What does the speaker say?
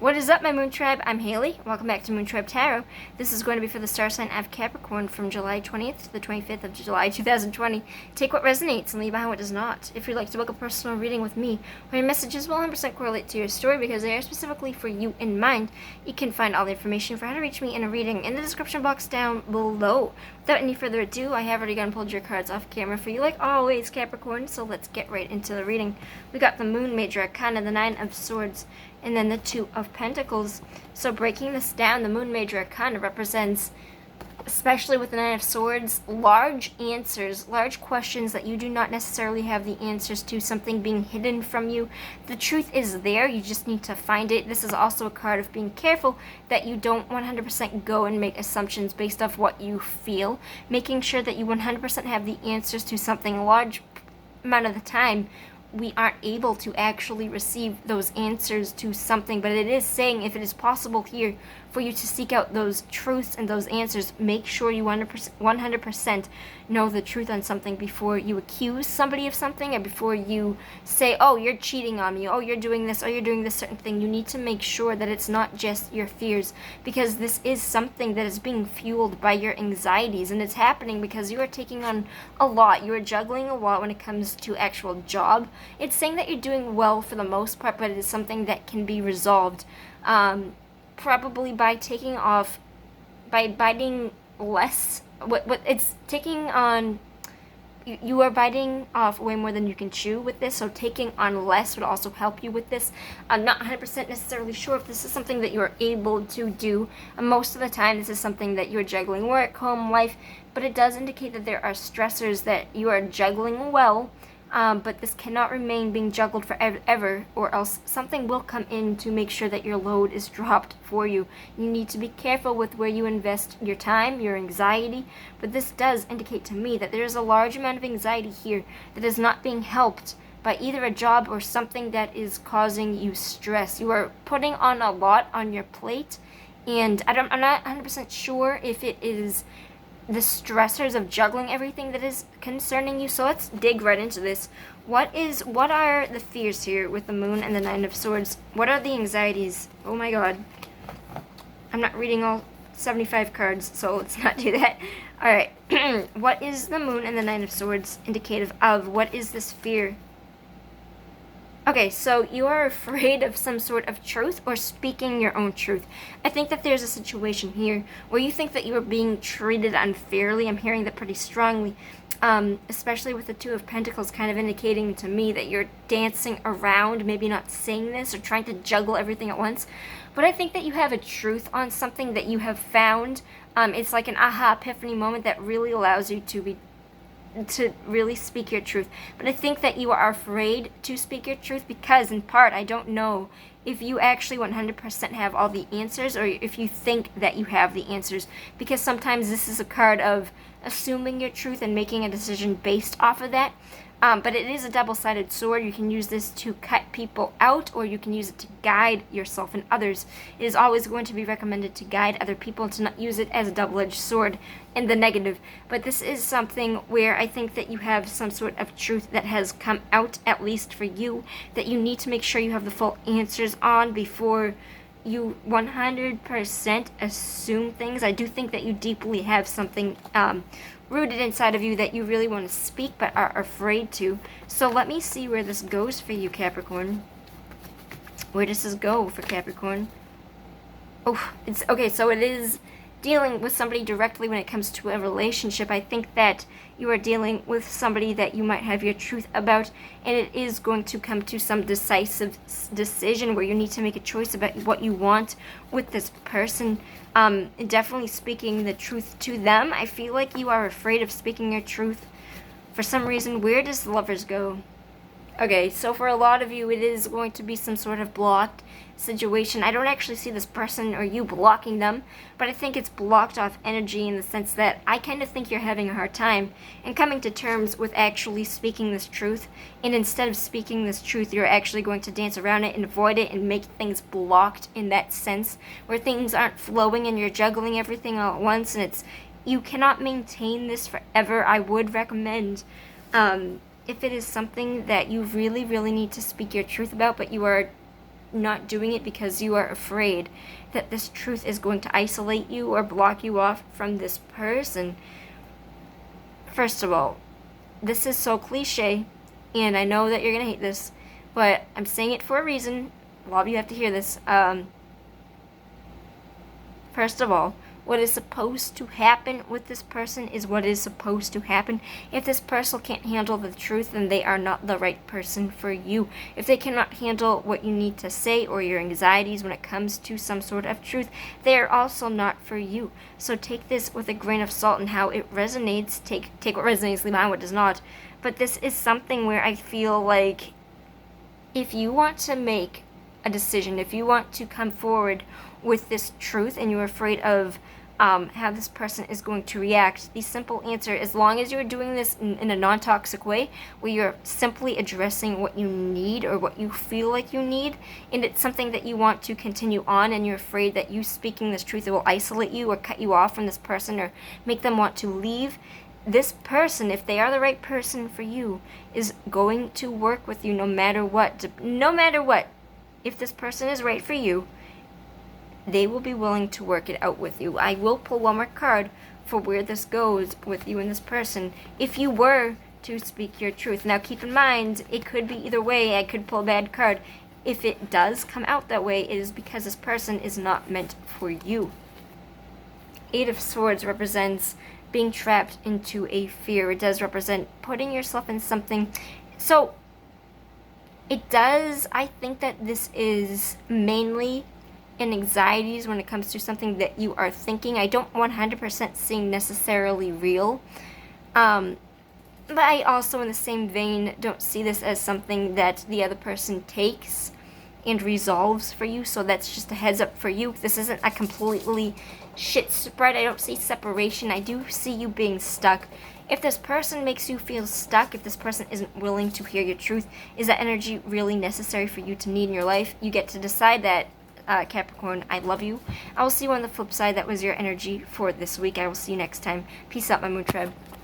What is up, my Moon Tribe? I'm Haley. Welcome back to Moon Tribe Tarot. This is going to be for the star sign of Capricorn from July 20th to the 25th of July 2020. Take what resonates and leave behind what does not. If you'd like to book a personal reading with me, where your messages will 100% correlate to your story because they are specifically for you in mind, you can find all the information for how to reach me in a reading in the description box down below. Without any further ado, I have already gone and pulled your cards off camera for you like always, Capricorn, so let's get right into the reading. We got the Moon Major Arcana, the Nine of Swords, and then the Two of Pentacles. So breaking this down, the Moon Major Arcana represents, especially with the Nine of Swords, large answers, large questions that you do not necessarily have the answers to, something being hidden from you. The truth is there, you just need to find it. This is also a card of being careful that you don't 100% go and make assumptions based off what you feel, making sure that you 100% have the answers to something. A large amount of the time, we aren't able to actually receive those answers to something, but it is saying if it is possible here for you to seek out those truths and those answers, make sure you 100% know the truth on something before you accuse somebody of something, or before you say, oh, you're cheating on me, oh, you're doing this, oh, you're doing this certain thing. You need to make sure that it's not just your fears, because this is something that is being fueled by your anxieties, and it's happening because you are taking on a lot. You are juggling a lot when it comes to actual job. It's saying that you're doing well for the most part, but it is something that can be resolved. Probably by taking off, by biting less. What it's taking on, you are biting off way more than you can chew with this, so taking on less would also help you with this. I'm not 100% necessarily sure if this is something that you're able to do. Most of the time, this is something that you're juggling work, home, life, but it does indicate that there are stressors that you are juggling well. But this cannot remain being juggled forever, or else something will come in to make sure that your load is dropped for you. You need to be careful with where you invest your time, your anxiety, but this does indicate to me that there is a large amount of anxiety here that is not being helped by either a job or something that is causing you stress. You are putting on a lot on your plate, and I'm not 100% sure if it is the stressors of juggling everything that is concerning you. So let's dig right into this. What are the fears here with the Moon and the Nine of Swords? What are the anxieties? Oh my god. I'm not reading all 75 cards, so let's not do that. Alright. What is the Moon and the Nine of Swords indicative of? What is this fear? Okay, so you are afraid of some sort of truth or speaking your own truth. I think that there's a situation here where you think that you are being treated unfairly. I'm hearing that pretty strongly, especially with the Two of Pentacles kind of indicating to me that you're dancing around, maybe not saying this or trying to juggle everything at once. But I think that you have a truth on something that you have found. It's like an aha epiphany moment that really allows you to really speak your truth. But I think that you are afraid to speak your truth because, in part, I don't know if you actually 100% have all the answers, or if you think that you have the answers, because sometimes this is a card of assuming your truth and making a decision based off of that. But it is a double-sided sword. You can use this to cut people out, or you can use it to guide yourself and others. It is always going to be recommended to guide other people, to not use it as a double-edged sword in the negative. But this is something where I think that you have some sort of truth that has come out, at least for you, that you need to make sure you have the full answers on before you 100% assume things. I do think that you deeply have something rooted inside of you that you really want to speak but are afraid to. So let me see where this goes for you, Capricorn. Where does this go for Capricorn? Oh, it's okay, so it is dealing with somebody directly when it comes to a relationship. I think that you are dealing with somebody that you might have your truth about, and it is going to come to some decisive decision where you need to make a choice about what you want with this person. Definitely speaking the truth to them. I feel like you are afraid of speaking your truth for some reason. Where does the Lovers go? Okay, so for a lot of you, it is going to be some sort of blocked situation. I don't actually see this person or you blocking them, but I think it's blocked off energy in the sense that I kind of think you're having a hard time and coming to terms with actually speaking this truth. And instead of speaking this truth, you're actually going to dance around it and avoid it and make things blocked in that sense, where things aren't flowing and you're juggling everything all at once, and you cannot maintain this forever. I would recommend, if it is something that you really, really need to speak your truth about, but you are not doing it because you are afraid that this truth is going to isolate you or block you off from this person. First of all, this is so cliche, and I know that you're going to hate this, but I'm saying it for a reason. A lot of you have to hear this. First of all, what is supposed to happen with this person is what is supposed to happen. If this person can't handle the truth, then they are not the right person for you. If they cannot handle what you need to say or your anxieties when it comes to some sort of truth, they are also not for you. So take this with a grain of salt and how it resonates. Take what resonates, leave behind what does not. But this is something where I feel like if you want to make a decision, if you want to come forward with this truth and you're afraid of how this person is going to react, the simple answer, as long as you're doing this in a non-toxic way, where you're simply addressing what you need or what you feel like you need, and it's something that you want to continue on, and you're afraid that you speaking this truth will isolate you or cut you off from this person or make them want to leave, this person, if they are the right person for you, is going to work with you no matter what. No matter what. If this person is right for you, they will be willing to work it out with you. I will pull one more card for where this goes with you and this person if you were to speak your truth. Now keep in mind, it could be either way. I could pull a bad card. If it does come out that way, it is because this person is not meant for you. Eight of Swords represents being trapped into a fear. It does represent putting yourself in something. So it does, I think that this is mainly in anxieties when it comes to something that you are thinking. I don't 100% seem necessarily real. But I also, in the same vein, don't see this as something that the other person takes and resolves for you. So that's just a heads up for you. This isn't a completely shit spread. I don't see separation. I do see you being stuck. If this person makes you feel stuck, if this person isn't willing to hear your truth, is that energy really necessary for you to need in your life? You get to decide that. Capricorn, I love you. I will see you on the flip side. That was your energy for this week. I will see you next time. Peace out, my Moon Tribe.